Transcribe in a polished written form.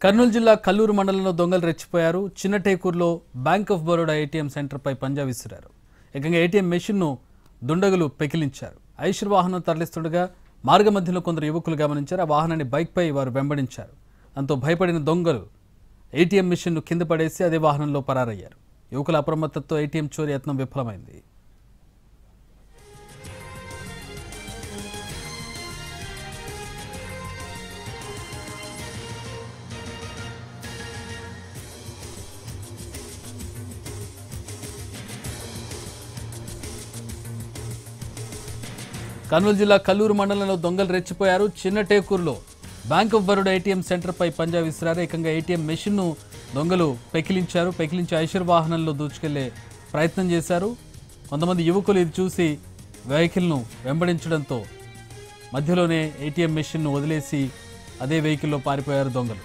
కర్నూలు జిల్లా కల్లూరు మండలంలో దొంగలు రెచ్చిపోయారు. చిన్నటేకూరులో బ్యాంక్ ఆఫ్ బరోడా ఏటీఎం సెంటర్పై పంజా విసిరారు. ఏకంగా ఏటీఎం మెషిన్ను దుండగులు పెకిలించారు. ఐషర్ వాహనం తరలిస్తుండగా మార్గ మధ్యలో కొందరు యువకులు గమనించారు. ఆ వాహనాన్ని బైక్పై వారు వెంబడించారు. దాంతో భయపడిన దొంగలు ఏటీఎం మెషిన్ను కింద పడేసి అదే వాహనంలో పరారయ్యారు. యువకుల అప్రమత్తతో ఏటీఎం చోరీ యత్నం విఫలమైంది. కర్నూలు జిల్లా కల్లూరు మండలంలో దొంగలు రెచ్చిపోయారు. చిన్నటేకూరులో బ్యాంక్ ఆఫ్ బరోడా ఏటీఎం సెంటర్పై పంజా విసిరారు. ఏకంగా ఏటీఎం మెషిన్ను దొంగలు పెకిలించి ఐషర్ వాహనంలో దూచుకెళ్లే ప్రయత్నం చేశారు. కొంతమంది యువకులు ఇది చూసి వెహికల్ను వెంబడించడంతో మధ్యలోనే ఏటీఎం మెషిన్ను వదిలేసి అదే వెహికల్లో పారిపోయారు దొంగలు.